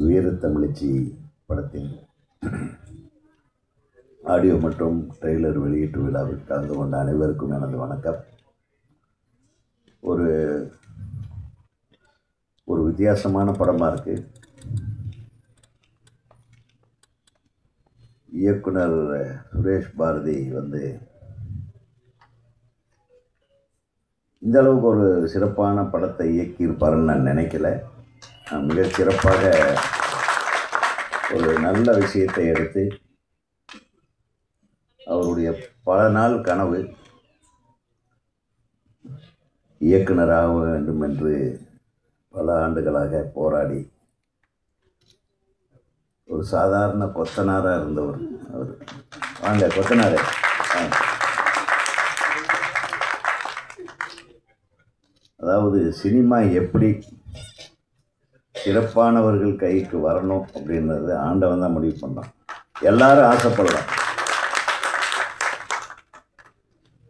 வீரத்தமிழச்சி படத்தின் ஆடியோ மற்றும் ட்ரெய்லர் வெளியீட்டு விழாவில் கலந்து கொண்ட அனைவருக்கும் எனது வணக்கம். ஒரு வித்தியாசமான படமாக இருக்குது. இயக்குனர் சுரேஷ் பாரதி இந்த அளவுக்கு ஒரு சிறப்பான படத்தை இயக்கியிருப்பாருன்னு நான் நினைக்கல. மிக சிறப்பாக ஒரு நல்ல விஷயத்தை எடுத்து அவருடைய பல நாள் கனவு இயக்குனராக வேண்டும் என்று பல ஆண்டுகளாக போராடி ஒரு சாதாரண கொத்தனாராக இருந்தவர் அவர். வாங்க கொத்தனாரே. அதாவது சினிமா எப்படி சிறப்பானவர்கள் கைக்கு வரணும் அப்படின்றது ஆண்டவன் தான் முடிவு பண்ணான். எல்லாரும் ஆசைப்படலாம்.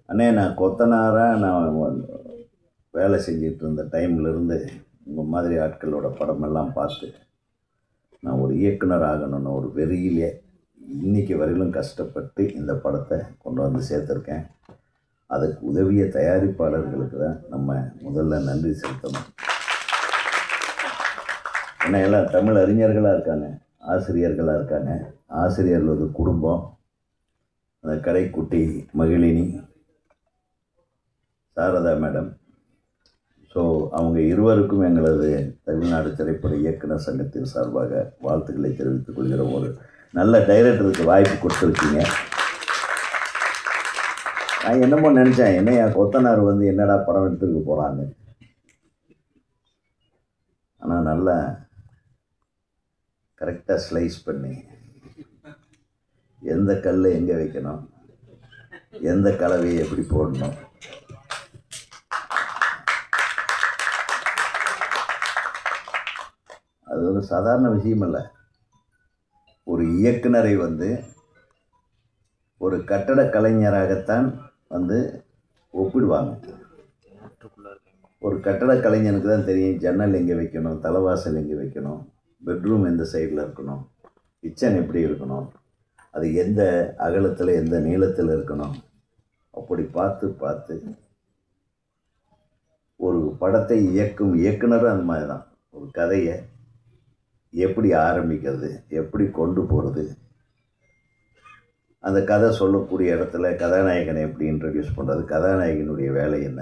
அண்ணே, நான் கொத்தனாராக நான் வேலை செஞ்சிட்டு இருந்த டைம்லேருந்து உங்கள் மாதிரி ஆட்களோட படமெல்லாம் பார்த்து நான் ஒரு இயக்குனர் ஆகணும்னு ஒரு வெறியிலே இன்றைக்கி வரையிலும் கஷ்டப்பட்டு இந்த படத்தை கொண்டு வந்து சேர்த்துருக்கேன். அதுக்கு உதவிய தயாரிப்பாளர்களுக்கு தான் நம்ம முதல்ல நன்றி செலுத்தணும். ஏன்னா எல்லாம் தமிழ் அறிஞர்களாக இருக்காங்க, ஆசிரியர்களாக இருக்காங்க. ஆசிரியர்களது குடும்பம், அந்த கடைக்குட்டி மகிழினி, சாரதா மேடம். ஸோ அவங்க இருவருக்கும் எங்களது தமிழ்நாடு திரைப்பட இயக்குனர் சங்கத்தின் சார்பாக வாழ்த்துக்களை தெரிவித்துக் கொள்கிறோம். ஒரு நல்ல டைரக்டருக்கு வாய்ப்பு கொடுத்துருக்கீங்க. நான் என்னமோ நினச்சேன், என்னையா கொத்தனார் என்னடா படம் எடுத்துக்க போகிறான்னு. ஆனால் நல்லா கரெக்டாக ஸ்லைஸ் பண்ணி எந்த கல்லை எங்கே வைக்கணும், எந்த கலவையை எப்படி போடணும், அது ஒரு சாதாரண விஷயம் இல்லை. ஒரு இயக்குனரை ஒரு கட்டட கலைஞராகத்தான் ஒப்பிடுவாங்க. ஒரு கட்டட கலைஞனுக்கு தான் தெரியும் ஜன்னல் எங்கே வைக்கணும், தலைவாசல் எங்கே வைக்கணும், பெட்ரூம் எந்த சைடில் இருக்கணும், கிச்சன் எப்படி இருக்கணும், அது எந்த அகலத்தில் எந்த நீளத்தில் இருக்கணும். அப்படி பார்த்து ஒரு படத்தை இயக்கும் இயக்குனரும் அந்த மாதிரி தான். ஒரு கதையை எப்படி ஆரம்பிக்கிறது, எப்படி கொண்டு போகிறது, அந்த கதை சொல்லக்கூடிய இடத்துல கதாநாயகனை எப்படி இன்ட்ரடியூஸ் பண்ணுறது, கதாநாயகனுடைய வேலை என்ன,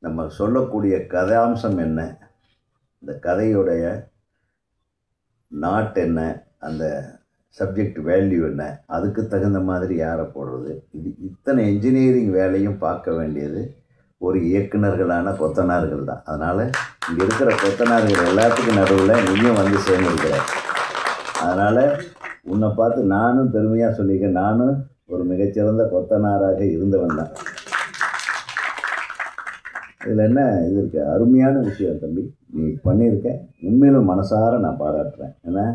நம்ம சொல்லக்கூடிய கதாம்சம் என்ன, இந்த கதையுடைய நாட் என்ன, அந்த சப்ஜெக்ட் வேல்யூ என்ன, அதுக்கு தகுந்த மாதிரி யாரை போடுறது, இத்தனை இன்ஜினியரிங் வேலையும் பார்க்க வேண்டியது ஒரு இயக்குனர்களான கொத்தனார்கள் தான். அதனால் இங்கே இருக்கிற கொத்தனார்கள் எல்லாத்துக்கும் நடுவில் நீயும் சேர்ந்துருக்கிற. அதனால் உன்னை பார்த்து நானும் பெருமையாக சொல்லியிருக்கேன். நானும் ஒரு மிகச்சிறந்த கொத்தனாராக இருந்தவன் தான். இதில் என்ன இது இருக்கு, அருமையான விஷயம் தம்பி நீ பண்ணியிருக்க. உண்மையிலும் மனசார நான் பாராட்டுறேன். ஏன்னா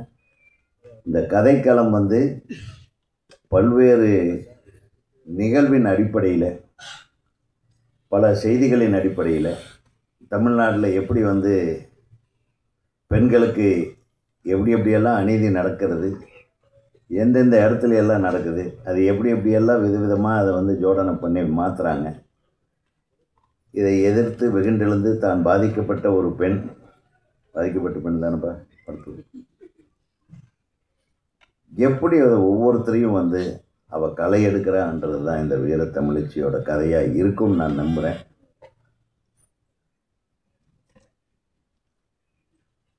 இந்த கதைக்களம் பல்வேறு நிகழ்வின் அடிப்படையில், பல செய்திகளின் அடிப்படையில், தமிழ்நாட்டில் எப்படி பெண்களுக்கு எப்படியெல்லாம் அநீதி நடக்கிறது, எந்தெந்த இடத்துல எல்லாம் நடக்குது, அது எப்படியெல்லாம் விதவிதமாக அதை ஜோடனை பண்ணி மாற்றுறாங்க. இதை எதிர்த்து வெகுண்டெழுந்து தான் பாதிக்கப்பட்ட ஒரு பெண், பாதிக்கப்பட்ட பெண் தானப்பா படுத்து, எப்படி அதை ஒவ்வொருத்தரையும் அவள் களை எடுக்கிறான்றது தான் இந்த வீரத்தமிழச்சியோட கதையாக இருக்கும்னு நான் நம்புகிறேன்.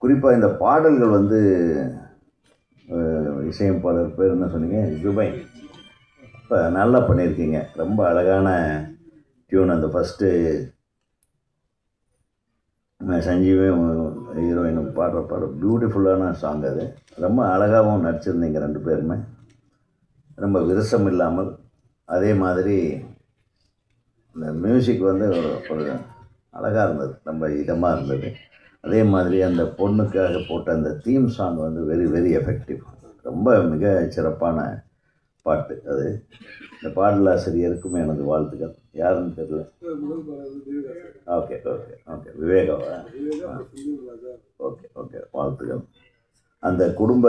குறிப்பாக இந்த பாடல்கள் இசையமைப்பாளர் பேர் என்ன சொன்னீங்க, ஜுபைன். இப்போ நல்லா பண்ணியிருக்கீங்க. ரொம்ப அழகான டியூன். அந்த ஃபஸ்ட்டு சஞ்சீவும் ஹீரோயினும் பாடுற பாடம் பியூட்டிஃபுல்லான சாங். அது ரொம்ப அழகாகவும் நடிச்சிருந்தீங்க ரெண்டு பேருமே. ரொம்ப விரசம் இல்லாமல், அதே மாதிரி இந்த மியூசிக் ஒரு அழகாக இருந்தது, ரொம்ப இதமாக இருந்தது. அதே மாதிரி அந்த பொண்ணுக்காக போட்ட அந்த theme song very very effective. ரொம்ப மிக சிறப்பான பாட்டு அது. இந்த பாடலாசிரியருக்கும் எனது வாழ்த்துக்கள். யாருன்னு தெரியல. ஓகே ஓகே ஓகே, விவேகாவா? ஓகே ஓகே, வாழ்த்துக்கள். அந்த குடும்ப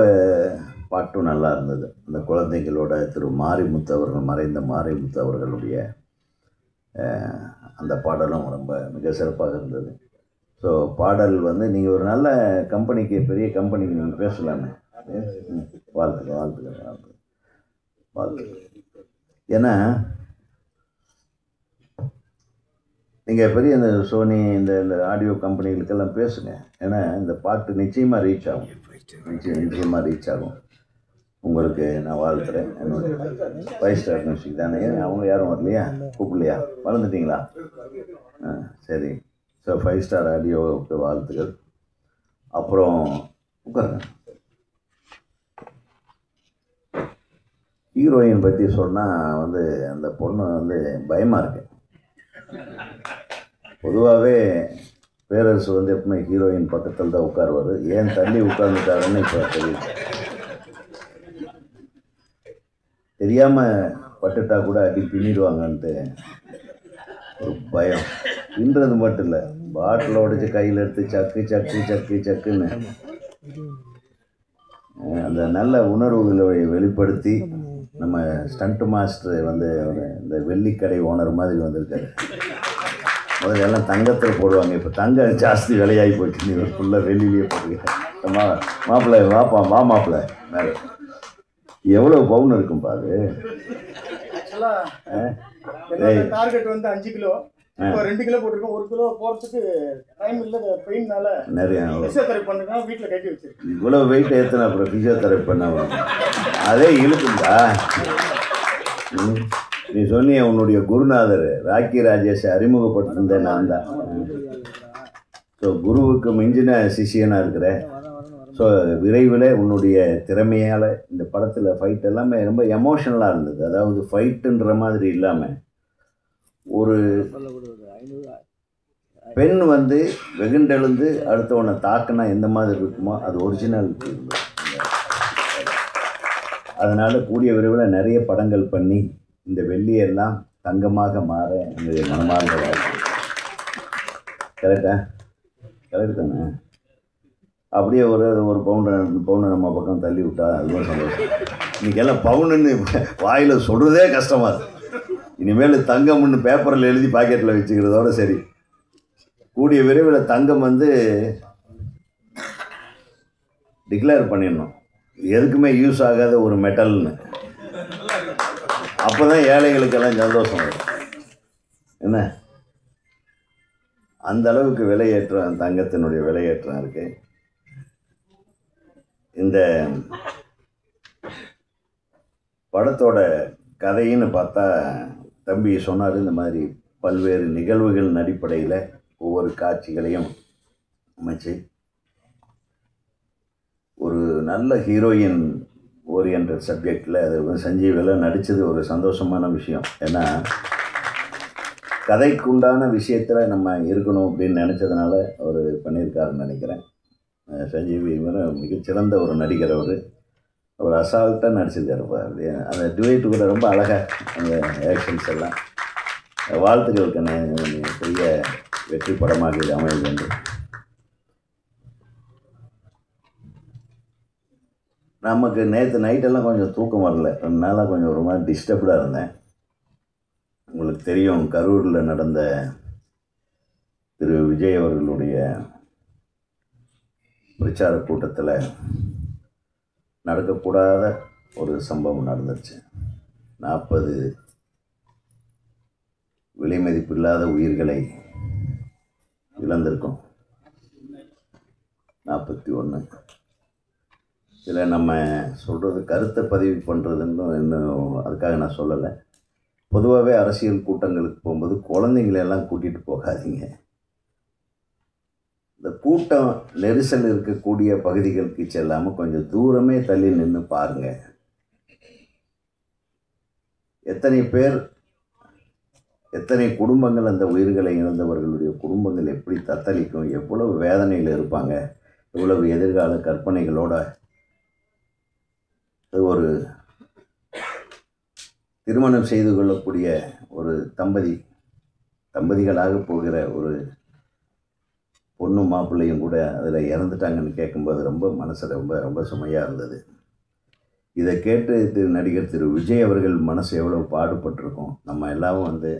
பாட்டும் நல்லா இருந்தது. அந்த குழந்தைகளோட திரு மாரிமுத்து அவர்கள், மறைந்த மாரிமுத்து அவர்களுடைய அந்த பாடலும் ரொம்ப மிக சிறப்பாக இருந்தது. ஸோ பாடல் வந்து நீங்கள் ஒரு நல்ல கம்பெனிக்கு, பெரிய கம்பெனிக்கு நீங்கள் பேசலாமே. வாழ்த்துக்கள் வாழ்த்துக்கள் வாழ்த்துக்கள் வாழ்த்துக்கள். ஏன்னா நீங்கள் பெரிய இந்த சோனி இந்த இந்த ஆடியோ கம்பெனிகளுக்கெல்லாம் பேசுங்க. ஏன்னா இந்த பாட்டு நிச்சயமாக ரீச் ஆகும், நிச்சயமாக ரீச் ஆகும். உங்களுக்கு நான் வாழ்த்துறேன். என்னோட 5 ஸ்டார் மியூசிக் தானே, அவங்க யாரும் வரலையா, கூப்பிடலையா, வளர்ந்துட்டிங்களா? சரி. ஸோ 5 ஸ்டார் ஆடியோவுக்கு வாழ்த்துக்கள். அப்புறம் உட்காருங்க. ஹீரோயின் பற்றி சொன்னால் வந்து அந்த பொண்ணு வந்து பயமாக இருக்கு. பொதுவாகவே பேரரசு வந்து எப்பவுமே ஹீரோயின் பக்கத்தில் தான் உட்காருவார். ஏன் தள்ளி உட்கார்ந்துட்டாருன்னு இப்போ தெரியாமல் பட்டுட்டா கூட அடி பின்னிடுவாங்கன்ட்டு ஒரு பயம். பின்றது மட்டும் இல்லை, பாட்டில் உடைச்சி கையில் எடுத்து சக்கு சக்கு சக்கு சக்குன்னு அந்த நல்ல உணர்வுகளை வெளிப்படுத்தி நம்ம ஸ்டண்ட் மாஸ்டர் வந்து இந்த வெள்ளிக்கடை ஓனர் மாதிரி வந்திருக்காரு. முதல்ல எல்லாம் தங்கத்தில் போடுவாங்க, இப்போ தங்கம் ஜாஸ்தி விலையாகி போச்சு. நீ ஃபுல்லாக வெளியிலேயே போட்டுக்கிறேன். மாப்பிள்ளை வாப்பா, வா மாப்பிள்ளை மேலே. எவ்வளோ பவுன் இருக்கும் பாரு. டார்கெட் வந்து 5 கிலோ, இப்போ 2 கிலோ போட்டிருக்கோம். 1 கிலோ போகிறதுக்கு டைம் இல்லை, பெயின்னால நிறைய ஃபிசியோதெரப்பி பண்ணுறதுனால வீட்டில் கட்டி வச்சிருக்கேன். இவ்வளோ வெயிட் ஏற்றினா அப்புறம் ஃபிசியோதெரப்பி பண்ண அதே இழுக்குண்டா. நீ சொன்னிய உன்னுடைய குருநாதர் ராக்கி ராஜேஷை அறிமுகப்படுத்திருந்தேன் நான் தான். ஸோ குருவுக்கு மிஞ்சின சிஷியனாக இருக்கிறேன். ஸோ விரைவில் உன்னுடைய திறமையால் இந்த படத்தில் ஃபைட் எல்லாமே ரொம்ப எமோஷனலாக இருந்தது. அதாவது ஃபைட்டுன்ற மாதிரி இல்லாமல் ஒரு பெண் வந்து வெகுண்டெழுந்து அடுத்தவனை தாக்குனா எந்த மாதிரி இருக்குமோ அது ஒரிஜினல். அதனால் கூடிய விரைவில் நிறைய படங்கள் பண்ணி இந்த வெள்ளியெல்லாம் தங்கமாக மாற எங்களுடைய மனமார்ந்த வாழ்க்கை. கரெக்டா? கரெக்டு தானே? அப்படியே ஒரு பவுனை நம்ம பக்கம் தள்ளி விட்டா அதுவும் சந்தோஷம். இன்றைக்கெல்லாம் பவுனுன்னு வாயில் சொல்கிறதே கஷ்டமாக இருக்குது. இனிமேல் தங்கம்னு பேப்பரில் எழுதி பாக்கெட்டில் வச்சுக்கிறதோட சரி. கூடிய விரைவில் தங்கம் வந்து டிக்ளேர் பண்ணிடணும், எதுக்குமே யூஸ் ஆகாத ஒரு மெட்டல்னு. அப்போ தான் ஏழைகளுக்கெல்லாம் சந்தோஷம் வரும். என்ன அந்த அளவுக்கு விலையேற்றம், தங்கத்தினுடைய விலையேற்றம் இருக்குது. இந்த படத்தோட கதைன்னு பார்த்தா தம்பி சொன்னார், இந்த மாதிரி பல்வேறு நிகழ்வுகளின் அடிப்படையில் ஒவ்வொரு காட்சிகளையும் அமைச்சு ஒரு நல்ல ஹீரோயின் ஓரியன்டட் சப்ஜெக்டில் அது வந்து சஞ்சீவெல்லாம் நடித்தது ஒரு சந்தோஷமான விஷயம். ஏன்னா கதைக்குண்டான விஷயத்தில் நம்ம இருக்கணும் அப்படின்னு நினச்சதுனால அவர் பண்ணியிருக்காருன்னு நினைக்கிறேன். சஞ்சீவி மிகச்சிறந்த ஒரு நடிகர். அவர் அசால்ட்டாக நடிச்சிருக்காருப்பா. அப்படியே அந்த டுவேட்டு கூட ரொம்ப அழகாக அந்த ஆக்ஷன்ஸ் எல்லாம். வாழ்த்துக்களுக்கு பெரிய வெற்றி படமாக இது அமைய வேண்டும். நமக்கு நேற்று நைட்டெல்லாம் கொஞ்சம் தூக்கம் வரல, 2 நாளாக கொஞ்சம் ஒரு மாதிரி டிஸ்டர்ப்டாக இருந்தேன். உங்களுக்கு தெரியும், கரூரில் நடந்த திரு விஜய் அவர்களுடைய பிரச்சார கூட்டத்தில் நடக்கக்கூடாத ஒரு சம்பவம் நடந்துச்சு. 40 விலைமதிப்பில்லாத உயிர்களை இழந்திருக்கோம். 41. இதில் நம்ம சொல்கிறது கருத்தை பதிவு பண்ணுறதுன்னு இன்னும் அதுக்காக நான் சொல்லலை. பொதுவாகவே அரசியல் கூட்டங்களுக்கு போகும்போது குழந்தைங்களெல்லாம் கூட்டிகிட்டு போகாதீங்க. இந்த கூட்டம் நெரிசல் இருக்கக்கூடிய பகுதிகளுக்கு செல்லாமல் கொஞ்சம் தூரமே தள்ளி நின்று பாருங்கள். எத்தனை பேர், எத்தனை குடும்பங்கள், அந்த உயிர்களை இழந்தவர்களுடைய குடும்பங்கள் எப்படி தத்தளிக்கும், எவ்வளவு வேதனையில் இருப்பாங்க, எவ்வளவு எதிர்கால கற்பனைகளோட ஒரு திருமணம் செய்து கொள்ளக்கூடிய ஒரு தம்பதி தம்பதிகளாக போகிற ஒரு பொண்ணும் மாப்பிள்ளையும் கூட அதில் இறந்துட்டாங்கன்னு கேட்கும்போது ரொம்ப மனசு ரொம்ப ரொம்ப சுமையாக இருந்தது. இதை கேட்டு நடிகர் திரு விஜய் அவர்கள் மனசு எவ்வளோ பாடுபட்டிருக்கோம். நம்ம எல்லாரும் வந்து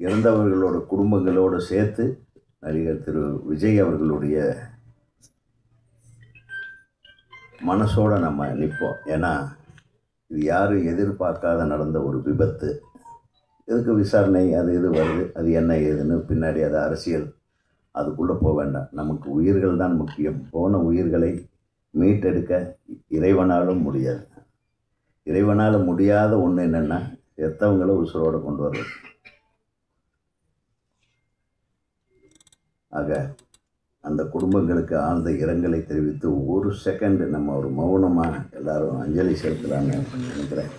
இறந்தவர்களோட குடும்பங்களோடு சேர்த்து நடிகர் திரு விஜய் அவர்களுடைய மனசோடு நம்ம நிற்போம். ஏன்னா இது யாரும் எதிர்பார்க்காத நடந்த ஒரு விபத்து. எதுக்கு விசாரணை அது இது வருது, அது என்ன ஏதுன்னு பின்னாடி அது அரசியல், அதுக்குள்ளே போக வேண்டாம். நமக்கு உயிர்கள் தான் முக்கியம். போன உயிர்களை மீட்டெடுக்க இறைவனாலும் முடியாது. இறைவனால் முடியாத ஒன்று என்னென்னா எத்தவங்களை உசுரோடு கொண்டு வர்றது. ஆக அந்த குடும்பங்களுக்கு ஆழ்ந்த இரங்கலை தெரிவித்து ஒரு செகண்ட் நம்ம ஒரு மௌனமாக எல்லாரும் அஞ்சலி செலுத்தலான்னு நினைக்கிறேன்.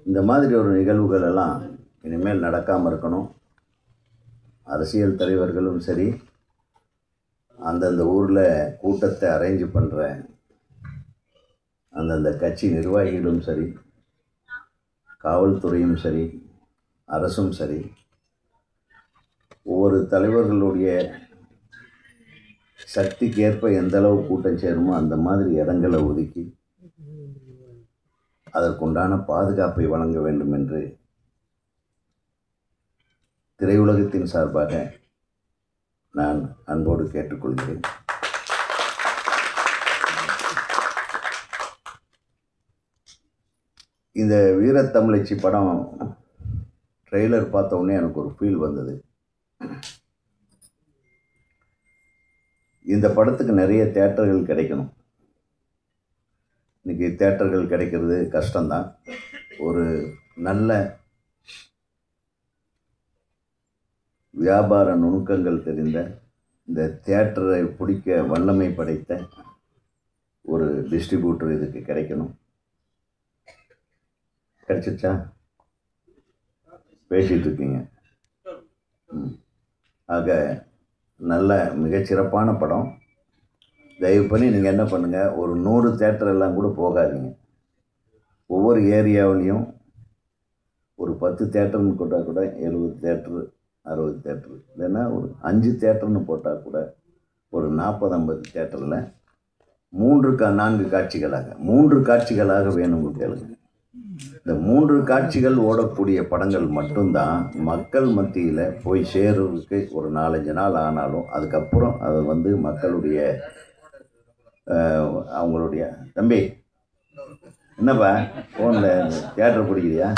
இந்த மாதிரி ஒரு நிகழ்வுகள் எல்லாம் இனிமேல் நடக்காமல் இருக்கணும். அரசியல் தலைவர்களும் சரி, அந்தந்த ஊரில் கூட்டத்தை அரேஞ்ச் பண்ணுற அந்தந்த கட்சி நிர்வாகிகளும் சரி, காவல்துறையும் சரி, அரசும் சரி, ஒவ்வொரு தலைவர்களுடைய சக்திக்கேற்ப எந்த அளவு கூட்டம் சேருமோ அந்த மாதிரி இடங்களை ஒதுக்கி அதற்குண்டான பாதுகாப்பை வழங்க வேண்டும் என்று திரையுலகத்தின் சார்பாக நான் அன்போடு கேட்டுக்கொள்கிறேன். இந்த வீரத்தமிழச்சி படம் ட்ரெய்லர் பார்த்த உடனே எனக்கு ஒரு ஃபீல் வந்தது. இந்த படத்துக்கு நிறைய தியேட்டர்கள் கிடைக்கணும். இன்றைக்கி தியேட்டர்கள் கிடைக்கிறது கஷ்டம்தான். ஒரு நல்ல வியாபார நுணுக்கங்கள் தெரிந்த, இந்த தியேட்டரை பிடிக்க வல்லமை படைத்த ஒரு டிஸ்ட்ரிபியூட்டர் இதுக்கு கிடைக்கணும். கிடைச்சிச்சா? பேசிகிட்டு இருக்கீங்க. ஆக நல்ல மிகச்சிறப்பான படம். தயவு பண்ணி நீங்கள் என்ன பண்ணுங்கள், ஒரு 100 தியேட்டர் எல்லாம் கூட போகாதீங்க. ஒவ்வொரு ஏரியாவிலையும் ஒரு 10 தியேட்டர்னு போட்டால் கூட 70 தியேட்டரு 60 தியேட்டரு, இல்லைன்னா ஒரு 5 தியேட்டர்னு போட்டால் கூட ஒரு 40-50 தியேட்டரில் 3-4 காட்சிகளாக 3 காட்சிகளாக வேணும்னு கேளுங்க. இந்த 3 காட்சிகள் ஓடக்கூடிய படங்கள் மட்டும்தான் மக்கள் மத்தியில் போய் சேருவதற்கு ஒரு 4-5 நாள் ஆனாலும் அதுக்கப்புறம் அதை வந்து மக்களுடைய அவங்களுடைய தம்பி என்னப்பா ஃபோனில் தியேட்டர் பிடிக்கிறியா?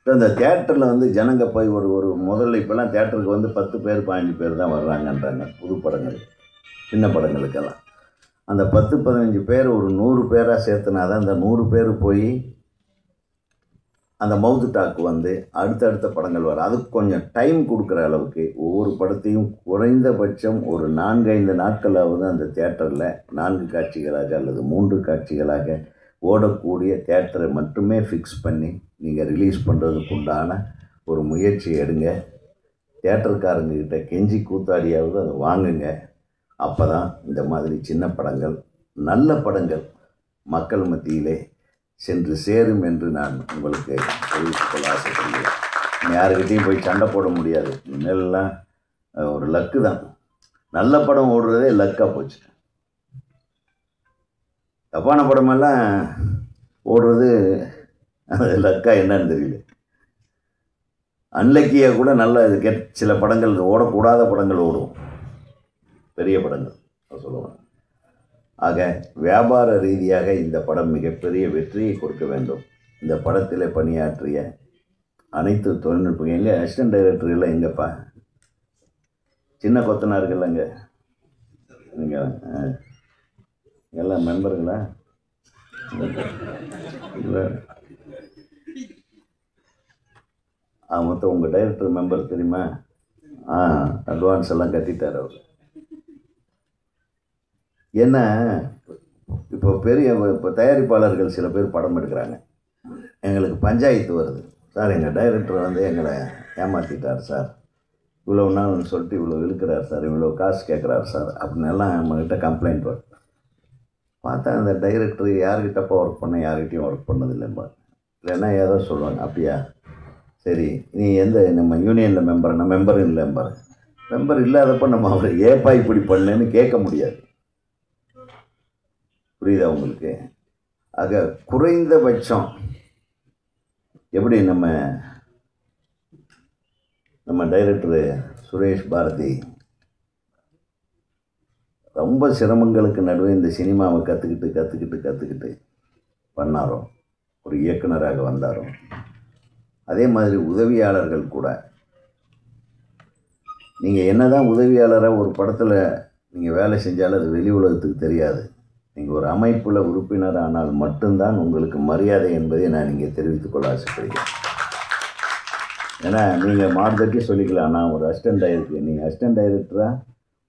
இந்த தியேட்டரில் வந்து ஜனங்க போய் ஒரு முதல்ல இப்போல்லாம் தியேட்டருக்கு வந்து 10 பேர் 15 பேர் தான் வர்றாங்கன்றாங்க புது படங்கள், சின்ன படங்களுக்கெல்லாம். அந்த 10-15 பேர் ஒரு 100 பேராக சேர்த்துனா தான் அந்த 100 பேர் போய் அந்த மவுத்து டாக்கு வந்து அடுத்தடுத்த படங்கள் வரும். அதுக்கு கொஞ்சம் டைம் கொடுக்குற அளவுக்கு ஒவ்வொரு படத்தையும் குறைந்தபட்சம் ஒரு 4-5 நாட்களாவது அந்த தியேட்டரில் 4 காட்சிகளாக அல்லது 3 காட்சிகளாக ஓடக்கூடிய தியேட்டரை மட்டுமே ஃபிக்ஸ் பண்ணி நீங்கள் ரிலீஸ் பண்ணுறதுக்கு உண்டான ஒரு முயற்சி எடுங்க. தியேட்டருக்காரங்கக்கிட்ட கெஞ்சி கூத்தாடியாவது அதை வாங்குங்க. அப்போ தான் இந்த மாதிரி சின்ன படங்கள், நல்ல படங்கள் மக்கள் மத்தியிலே சென்று சேரும் என்று நான் உங்களுக்கு தெரிவித்துக் கொள்ள ஆசைப்படுகிறேன். யாருக்கிட்டையும் போய் சண்டை போட முடியாது. இனிமேலாம் ஒரு லக்கு தான். நல்ல படம் ஓடுறதே லக்காக போச்சு. தப்பான படமெல்லாம் ஓடுறது அது லக்கா என்னன்னு தெரியல. அன்லக்கியாக கூட நல்ல சில படங்கள் ஓடக்கூடாத படங்கள் ஓடும், பெரிய படங்கள் சொல்லுவாங்க. ஆக வியாபார ரீதியாக இந்த படம் மிகப்பெரிய வெற்றியை கொடுக்க வேண்டும். இந்த படத்தில் பணியாற்றிய அனைத்து தொழில்நுட்பம் எங்கே அசிஸ்டன்ட் டைரக்டர்கள் எங்கப்பா, சின்ன கொத்தனார்கள் அங்கே நீங்கள் எல்லாம் மெம்பருங்களா? இல்லை, மொத்தம் உங்கள் டைரக்டர் மெம்பர் தெரியுமா? அட்வான்ஸ் எல்லாம் கட்டிட்டார் அவர். ஏன்னா இப்போ தயாரிப்பாளர்கள் சில பேர் படம் எடுக்கிறாங்க, எங்களுக்கு பஞ்சாயத்து வருது சார், எங்கள் டைரக்டர் வந்து எங்களை ஏமாற்றிட்டார் சார், இவ்வளோ நாள் சொல்லிட்டு இவ்வளோ இழுக்கிறார் சார், இவ்வளோ காசு கேட்குறாரு சார் அப்படின்னு எல்லாம் நம்மக்கிட்ட கம்ப்ளைண்ட் வரும். பார்த்தா அந்த டைரக்டர் யார்கிட்டப்போ ஒர்க் பண்ண, யார்கிட்டையும் ஒர்க் பண்ணதில்லைம்பா. இல்லைன்னா ஏதோ சொல்லுவாங்க, அப்படியா சரி நீ எந்த நம்ம யூனியனில் மெம்பர், நான் மெம்பர் இல்லைம்பார். மெம்பர் இல்லாதப்போ நம்ம அவரை ஏப்பா இப்படி பண்ணேன்னு கேட்க முடியாது. புரியுதா உங்களுக்கு? ஆக குறைந்தபட்சம் எப்படி நம்ம டைரக்டரு சுரேஷ் பாரதி ரொம்ப சிரமங்களுக்கு நடுவே இந்த சினிமாவை கற்றுக்கிட்டு பண்ணாரோ, ஒரு இயக்குனராக வந்தாரோ, அதே மாதிரி உதவியாளர்கள் கூட நீங்கள் என்ன தான் உதவியாளராக ஒரு படத்தில் நீங்கள் வேலை செஞ்சாலும் அது வெளி உலகத்துக்கு தெரியாது. நீங்கள் ஒரு அமைப்பில் உறுப்பினர் ஆனால் மட்டும்தான் உங்களுக்கு மரியாதை என்பதை நான் இங்கே தெரிவித்துக்கொள்ள ஆசைப்படுகிறேன். ஏன்னா நீங்கள் மார்க்கெட்டே சொல்லிக்கலாம், நான் ஒரு அசிஸ்டன்ட் டைரக்டர், நீங்கள் அசிஸ்டன்ட் டைரக்டராக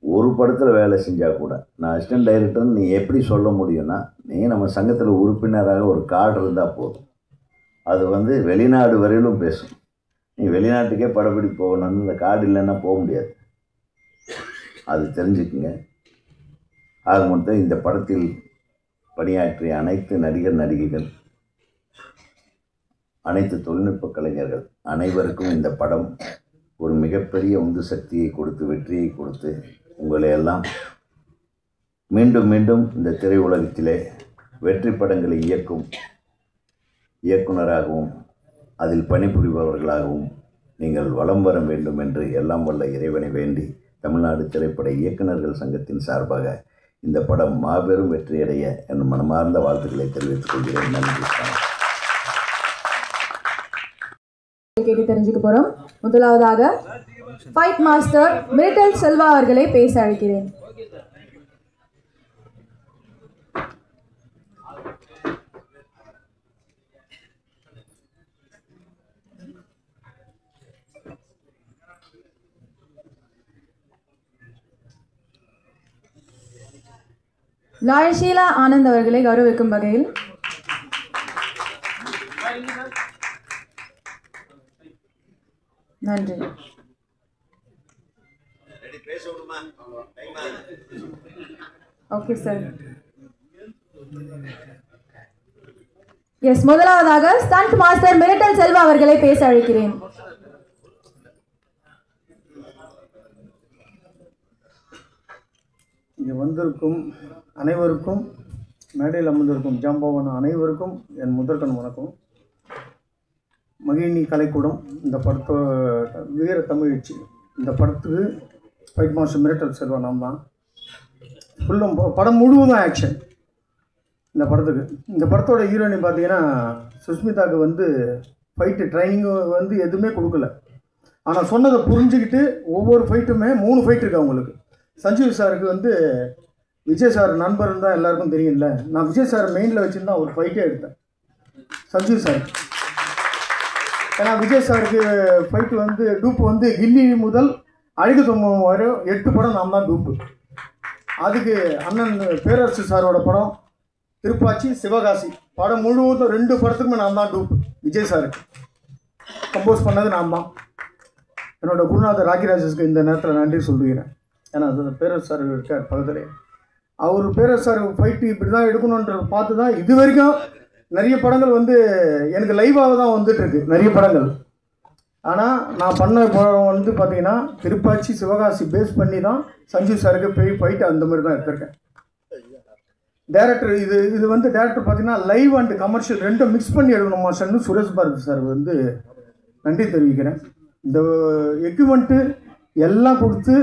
ஒரு படத்தில் வேலை செஞ்சால் கூட நான் அசிஸ்டன்ட் டைரக்டர்னு நீ எப்படி சொல்ல முடியும்னா, நீங்கள் நம்ம சங்கத்தில் உறுப்பினராக ஒரு கார்டு இருந்தால் போதும். அது வெளிநாடு வரையிலும் பேசும். நீ வெளிநாட்டுக்கே படப்பிடி போகணும்னு இந்த கார்டு இல்லைன்னா போக முடியாது. அது தெரிஞ்சுக்குங்க. ஆக மொத்தம் இந்த படத்தில் பணியாற்றிய அனைத்து நடிகர் நடிகைகள், அனைத்து தொழில்நுட்ப கலைஞர்கள் அனைவருக்கும் இந்த படம் ஒரு மிகப்பெரிய உந்து சக்தியை கொடுத்து, வெற்றியை கொடுத்து, உங்களை எல்லாம் மீண்டும் மீண்டும் இந்த திரையுலகத்திலே வெற்றி படங்களை இயக்கும் இயக்குனராகவும் அதில் பணிபுரிபவர்களாகவும் நீங்கள் வலம் வர வேண்டும் என்று எல்லாம் வல்ல இறைவனை வேண்டி தமிழ்நாடு திரைப்பட இயக்குநர்கள் சங்கத்தின் சார்பாக இந்த படம் மாபெரும் வெற்றியடைய என் மனமார்ந்த வாழ்த்துக்களை தெரிவித்துக் கொள்கிறேன். நன்றி. கேட்டு தெரிஞ்சுக்க போறோம். முதலாவதாக ஃபைட் மாஸ்டர் மிரிட்டல் செல்வா அவர்களை பேச அழைக்கிறேன். லாயர் ஷீலா ஆனந்த் அவர்களை கௌரவிக்கும் வகையில் நன்றி. Okay sir. எஸ், முதலாவதாக ஸ்டண்ட் மாஸ்டர் மிரிட்டல் செல்வா அவர்களை பேச அழைக்கிறேன். இங்கே வந்திருக்கும் அனைவருக்கும், மேடையில் அமர்ந்திருக்கும் ஜாம்பவான் அனைவருக்கும் என் முதற்கண் வணக்கம். மகிழினி கலைக்கூடம் இந்த படத்தோட வீர தமிழ்ச்சி, இந்த படத்துக்கு ஃபைட் மாஸ்டர் மிரிட்டல் செல்வா நாம் தான். ஃபுல்லும் படம் முழுவதும் ஆக்ஷன். இந்த படத்தோட ஹீரோயினி பார்த்தீங்கன்னா சுஷ்மிதாவுக்கு ஃபைட்டு ட்ரைனிங்கு எதுவுமே கொடுக்கல. ஆனால் சொன்னதை புரிஞ்சுக்கிட்டு ஒவ்வொரு ஃபைட்டுமே 3 ஃபைட் இருக்குது அவங்களுக்கு. சஞ்சீவ் சாருக்கு விஜய் சார் நண்பர்னு தான் எல்லாருக்கும் தெரியும்ல. நான் விஜய் சார் மெயினில் வச்சுருந்தா ஒரு ஃபைட்டே எடுத்தேன் சஞ்சீவ் சார். ஏன்னா விஜய் சாருக்கு ஃபைட்டு டூப்பு கில்லி முதல் அழகு தொம்பம் வரை 8 படம் நாம் தான் டூப்பு. அதுக்கு அண்ணன் பேரரசு சாரோட படம் திருப்பாச்சி, சிவகாசி படம் முழுவதும் 2 படத்துக்குமே நான் தான் டூப்பு. விஜய் சாருக்கு கம்போஸ் பண்ணது நான் தான். என்னோடய குருநாதர் ராகிராஜஸ்க்கு இந்த நேரத்தில் நன்றி சொல்லுகிறேன். ஏன்னா பேரரசு சார் இருக்கார் பக்கத்தில். அவர் பேரரசு சார் ஃபைட்டு இப்படி தான் எடுக்கணுன்றதை பார்த்து தான் இது வரைக்கும் நிறைய படங்கள் எனக்கு லைவாக தான் வந்துட்டுருக்கு நிறைய படங்கள். ஆனால் நான் பண்ண படம் பார்த்தீங்கன்னா திருப்பாச்சி, சிவகாசி பேஸ் பண்ணி தான் சஞ்சீவ் சாருக்கு ஃபைட்டு அந்த மாதிரி தான் எடுத்திருக்கேன். டேரக்டர் இது டேரக்டர் பார்த்தீங்கன்னா லைவ் அண்ட் கமர்ஷியல் ரெண்டும் மிக்ஸ் பண்ணி எடுக்கணும் மாஸ்டர்னு சுரேஷ் பாரதி சார் நன்றி தெரிவிக்கிறேன். இந்த எக்யூப்மெண்ட்டு எல்லாம் கொடுத்து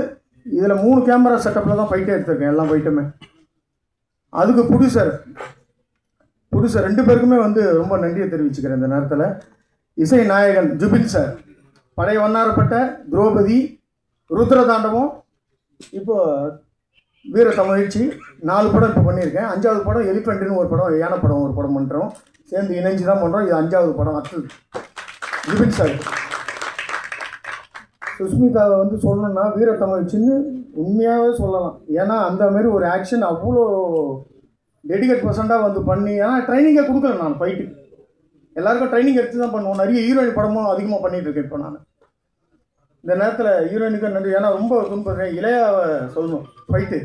இதில் 3 கேமரா செட்டப்பில் தான் ஃபைட்டே எடுத்திருக்கேன். எல்லாம் ஃபைட்டுமே. அதுக்கு ப்ரொடியூசர் 2 பேருக்குமே ரொம்ப நன்றியை தெரிவிச்சுக்கிறேன் இந்த நேரத்தில். இசை நாயகன் ஜுபின் சார், பழைய வண்ணாரப்பட்ட, திரௌபதி, ருத்ரதாண்டவம், இப்போது வீர தமிழ்ச்சி 4 படம் இப்போ பண்ணியிருக்கேன். 5வது படம் எலிஃபெண்ட்டுன்னு ஒரு படம், யானை படம் ஒரு படம் பண்ணுறோம். சேர்ந்து இணைஞ்சு தான் பண்ணுறோம். இது 5வது படம். அடுத்தது ஜுபின் சார். சுஷ்மிதாவை சொல்லணுன்னா வீர தமிழ்ச்சின்னு உண்மையாகவே சொல்லலாம். ஏன்னா அந்த மாதிரி ஒரு ஆக்ஷன் அவ்வளோ டெடிகேட் பர்சண்டாக பண்ணி, ஏன்னா ட்ரைனிங்கே கொடுக்கல. நான் ஃபைட்டு எல்லாருக்கும் ட்ரைனிங் எடுத்து தான் பண்ணுவோம். நிறைய ஹீரோயின் படமும் அதிகமாக பண்ணிகிட்டு இருக்கேன் இப்போ நான். இந்த நேரத்தில் ஹீரோயினுக்கும் நன்றி. ஏன்னா ரொம்ப துன்புறேன். இளையாவை சொல்லணும் ஃபைட்டு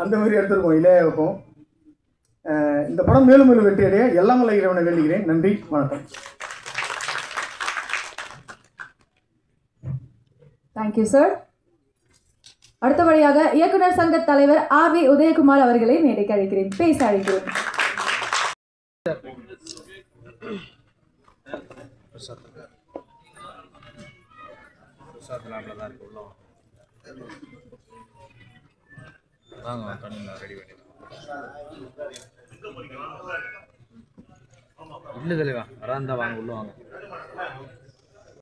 அந்த மாதிரி எடுத்துருக்கோம் இளையாவுக்கும். இந்த படம் மேலும் மேலும் வெற்றி அடைய எல்லாம் வல்ல இறைவனை வேண்டுகிறேன். நன்றி, வணக்கம். Thank you sir. அடுத்தபடியாக இயக்குனர் சங்க தலைவர் ஆர்.வி. உதயகுமார் அவர்களை மேடைக்கு அழைக்கிறேன், பேச அழைக்கிறேன். இல்லை தலைவா, வராந்தா வாங்க, உள்ள வாங்க.